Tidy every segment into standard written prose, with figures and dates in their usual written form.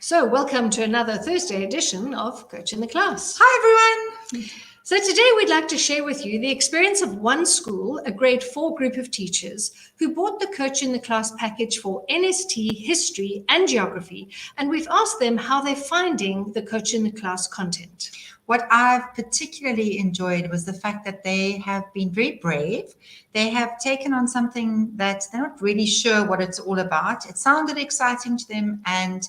So, welcome to another Thursday edition of Coach in the Class. Hi, everyone. So, today we'd like to share with you the experience of one school, a grade 4 group of teachers, who bought the Coach in the Class package for NST, history, and geography. And we've asked them how they're finding the Coach in the Class content. What I've particularly enjoyed was the fact that they have been very brave. They have taken on something that they're not really sure what it's all about. It sounded exciting to them, and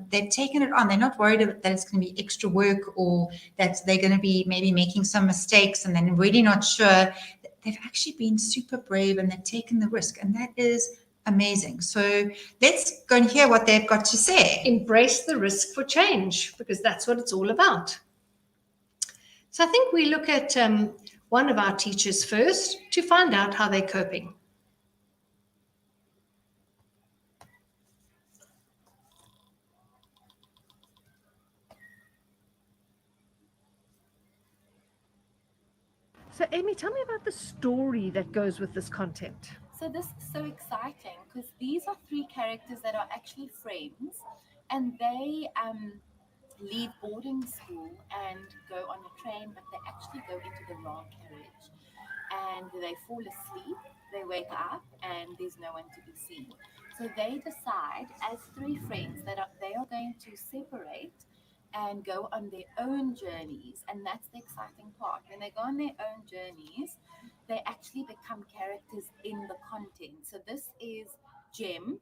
they've taken it on. They're not worried that it's going to be extra work or that they're going to be maybe making some mistakes and then really not sure. They've actually been super brave and they've taken the risk, and that is amazing. So let's go and hear what they've got to say. Embrace the risk for change, because that's what it's all about. So I think we look at one of our teachers first to find out how they're coping. So Amy, tell me about the story that goes with this content. So this is so exciting because these are three characters that are actually friends, and they leave boarding school and go on a train, but they actually go into the wrong carriage and they fall asleep. They wake up and there's no one to be seen. So they decide as three friends that they are going to separate and go on their own journeys, and that's the exciting part. When they go on their own journeys, they actually become characters in the content. So this is Jem,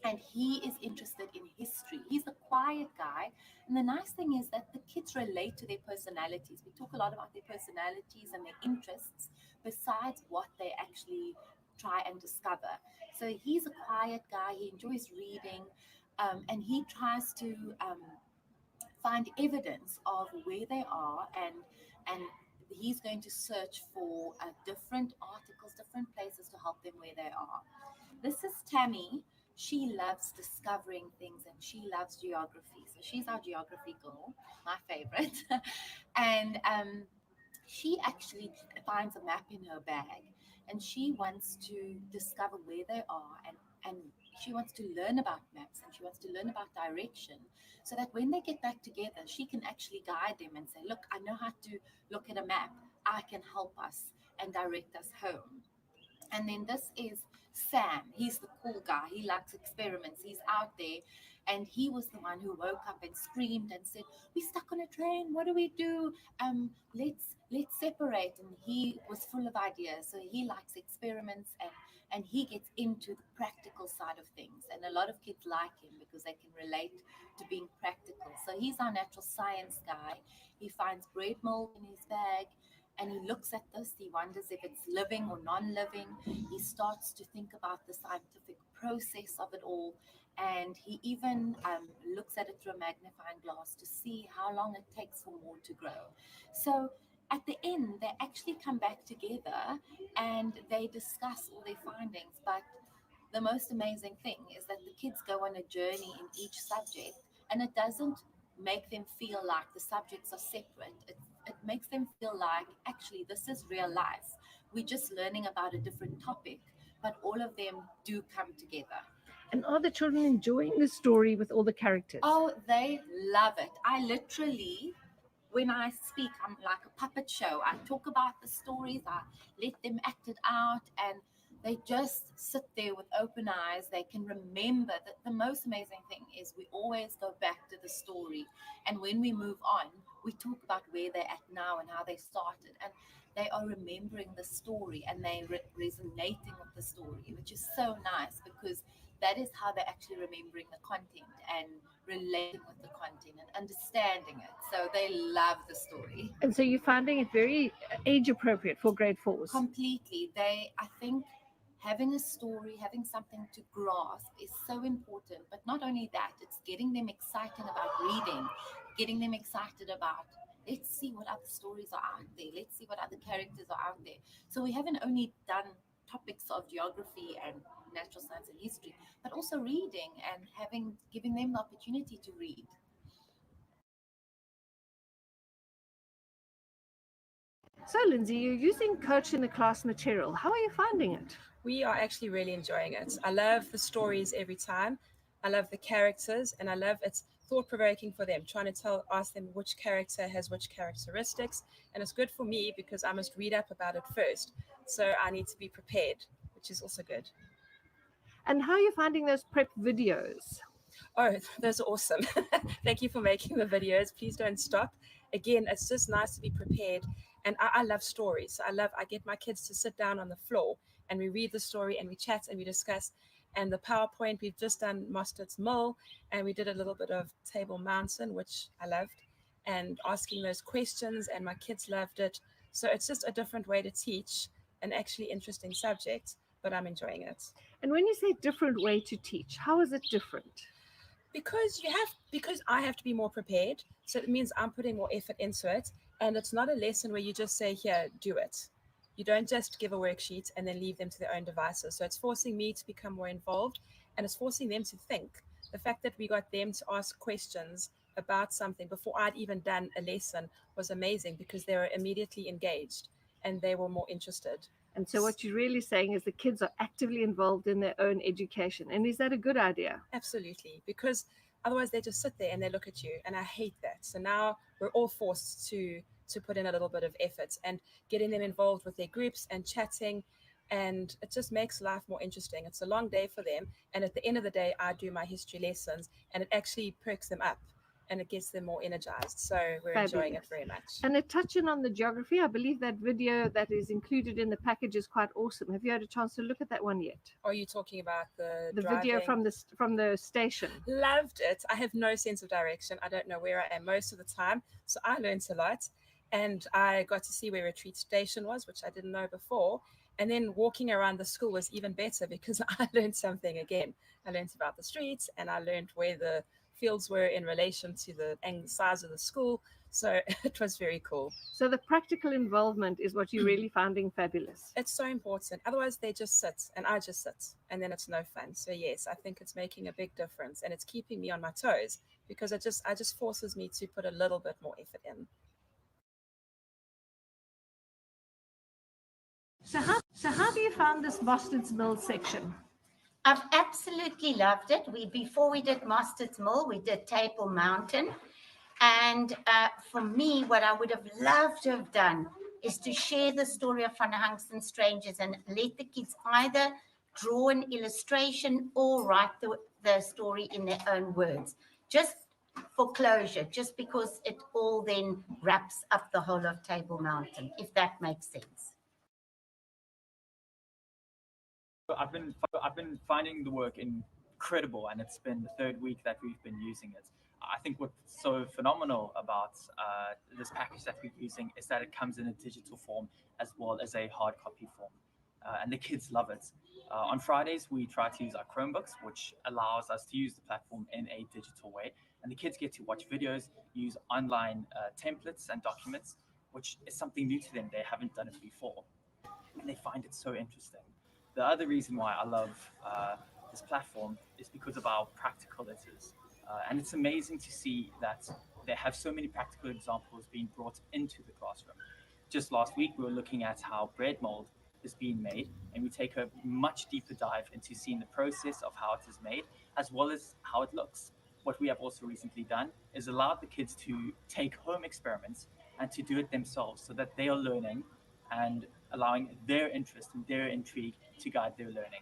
and he is interested in history. He's the quiet guy, and the nice thing is that the kids relate to their personalities. We talk a lot about their personalities and their interests besides what they actually try and discover. So he's a quiet guy, he enjoys reading, and he tries to find evidence of where they are, and he's going to search for different articles, different places to help them where they are. This is Tammy. She loves discovering things and she loves geography. So she's our geography girl, my favorite. And she actually finds a map in her bag and she wants to discover where they are, and she wants to learn about maps and she wants to learn about direction so that when they get back together, she can actually guide them and say, look, I know how to look at a map. I can help us and direct us home. And then this is Sam. He's the cool guy. He likes experiments. He's out there. And he was the one who woke up and screamed and said, we're stuck on a train. What do we do? Let's separate. And he was full of ideas. So he likes experiments, and he gets into the practical side of things. And a lot of kids like him because they can relate to being practical. So he's our natural science guy. He finds bread mold in his bag. And he looks at this, he wonders if it's living or non-living. He starts to think about the scientific process of it all. And he even looks at it through a magnifying glass to see how long it takes for more to grow. So at the end, they actually come back together and they discuss all their findings. But the most amazing thing is that the kids go on a journey in each subject, and it doesn't make them feel like the subjects are separate. It makes them feel like actually this is real life. We're just learning about a different topic, but all of them do come together. And are the children enjoying the story with all the characters? Oh, they love it. I literally, when I speak, I'm like a puppet show. I talk about the stories, I let them act it out, and they just sit there with open eyes. They can remember that. The most amazing thing is we always go back to the story, and when we move on, we talk about where they're at now and how they started, and they are remembering the story and they resonating with the story, which is so nice because that is how they're actually remembering the content and relating with the content and understanding it. So they love the story. And so you're finding it very age appropriate for grade 4s? Completely. I think having a story, having something to grasp is so important. But not only that, it's getting them excited about reading, getting them excited about, let's see what other stories are out there. Let's see what other characters are out there. So we haven't only done topics of geography and natural science and history, but also reading and giving them the opportunity to read. So, Lindsay, you're using Coach in the Class material. How are you finding it? We are actually really enjoying it. I love the stories every time. I love the characters, and I love it's thought-provoking for them, trying to ask them which character has which characteristics. And it's good for me because I must read up about it first. So I need to be prepared, which is also good. And how are you finding those prep videos? Oh, those are awesome. Thank you for making the videos. Please don't stop. Again, it's just nice to be prepared. And I love stories. I get my kids to sit down on the floor and we read the story and we chat and we discuss. And the PowerPoint, we've just done Mostard's Mill and we did a little bit of Table Mountain, which I loved, and asking those questions, and my kids loved it. So it's just a different way to teach an actually interesting subject, but I'm enjoying it. And when you say different way to teach, how is it different? Because I have to be more prepared. So it means I'm putting more effort into it. And it's not a lesson where you just say, here, do it. You don't just give a worksheet and then leave them to their own devices. So it's forcing me to become more involved, and it's forcing them to think. The fact that we got them to ask questions about something before I'd even done a lesson was amazing, because they were immediately engaged and they were more interested. And so what you're really saying is the kids are actively involved in their own education. And is that a good idea? Absolutely, because otherwise they just sit there and they look at you, and I hate that. So now we're all forced to put in a little bit of effort and getting them involved with their groups and chatting, and it just makes life more interesting. It's a long day for them, and at the end of the day I do my history lessons, and it actually perks them up and it gets them more energized. So we're enjoying it very much. And a touching on the geography, I believe that video that is included in the package is quite awesome. Have you had a chance to look at that one yet? Are you talking about the video from the station? Loved it. I have no sense of direction. I don't know where I am most of the time, so I learned a lot. And I got to see where Retreat Station was, which I didn't know before. And then walking around the school was even better, because I learned something again. I learned about the streets, and I learned where the fields were in relation to the size of the school. So it was very cool. So the practical involvement is what you're really finding fabulous. It's so important. Otherwise they just sit and I just sit, and then it's no fun. So yes, I think it's making a big difference, and it's keeping me on my toes, because it just forces me to put a little bit more effort in. So how have you found this Mostard's Mill section? I've absolutely loved it. Before we did Mostard's Mill, we did Table Mountain. And for me, what I would have loved to have done is to share the story of Van Hunks and Strangers and let the kids either draw an illustration or write the story in their own words, just for closure, just because it all then wraps up the whole of Table Mountain, if that makes sense. I've been finding the work incredible, and it's been the third week that we've been using it. I think what's so phenomenal about this package that we're using is that it comes in a digital form as well as a hard copy form, and the kids love it. On Fridays, we try to use our Chromebooks, which allows us to use the platform in a digital way, and the kids get to watch videos, use online templates and documents, which is something new to them. They haven't done it before, and they find it so interesting. The other reason why I love this platform is because of how practical it is. And it's amazing to see that they have so many practical examples being brought into the classroom. Just last week, we were looking at how bread mold is being made, and we take a much deeper dive into seeing the process of how it is made, as well as how it looks. What we have also recently done is allowed the kids to take home experiments and to do it themselves, so that they are learning and allowing their interest and their intrigue to guide their learning.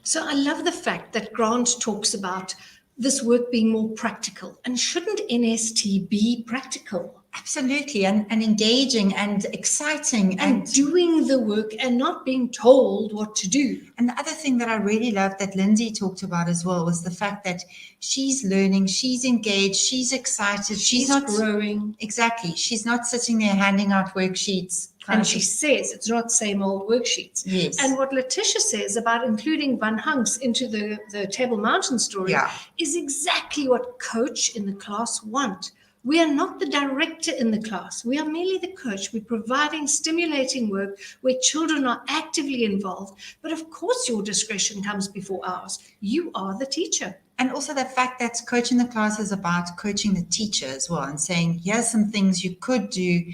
So I love the fact that Grant talks about this work being more practical. And shouldn't NST be practical? Absolutely, and engaging and exciting And doing the work and not being told what to do. And the other thing that I really loved that Lindsay talked about as well was the fact that she's learning, she's engaged, she's excited, she's not growing. Exactly. She's not sitting there handing out worksheets. And she says it's not same old worksheets. Yes. And what Letitia says about including Van Hunks into the Table Mountain story is exactly what coach in the class want. We are not the director in the class. We are merely the coach. We're providing stimulating work where children are actively involved. But of course, your discretion comes before ours. You are the teacher. And also the fact that coaching the class is about coaching the teacher as well, and saying, here's some things you could do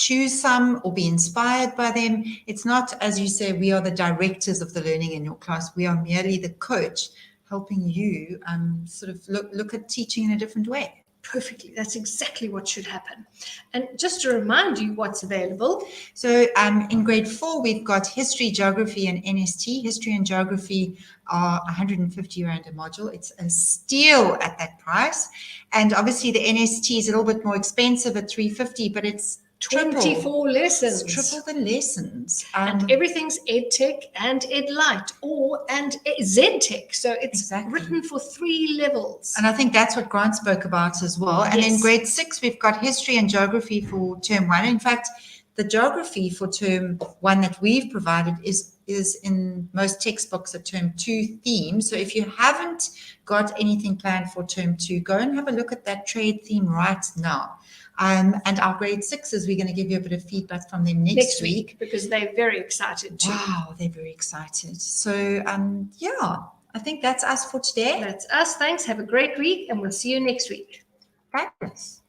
choose some or be inspired by them. It's not, as you say, we are the directors of the learning in your class. We are merely the coach helping you sort of look at teaching in a different way. Perfectly. That's exactly what should happen. And just to remind you what's available. So in grade 4, we've got history, geography, and NST. History and geography are 150 Rand a module. It's a steal at that price. And obviously the NST is a little bit more expensive at 350, but it's 24 lessons. It's triple the lessons. And everything's EdTech and EdLite and ZTech. So it's Exactly. written for 3 levels. And I think that's what Grant spoke about as well. And in Yes. grade 6, we've got history and geography for term 1. In fact, the geography for term 1 that we've provided is in most textbooks a term 2 theme. So if you haven't got anything planned for term 2, go and have a look at that trade theme right now. And our grade 6s, we're going to give you a bit of feedback from them next week. Because they're very excited too. Wow, they're very excited. So, yeah, I think that's us for today. That's us. Thanks. Have a great week, and we'll see you next week. Fabulous.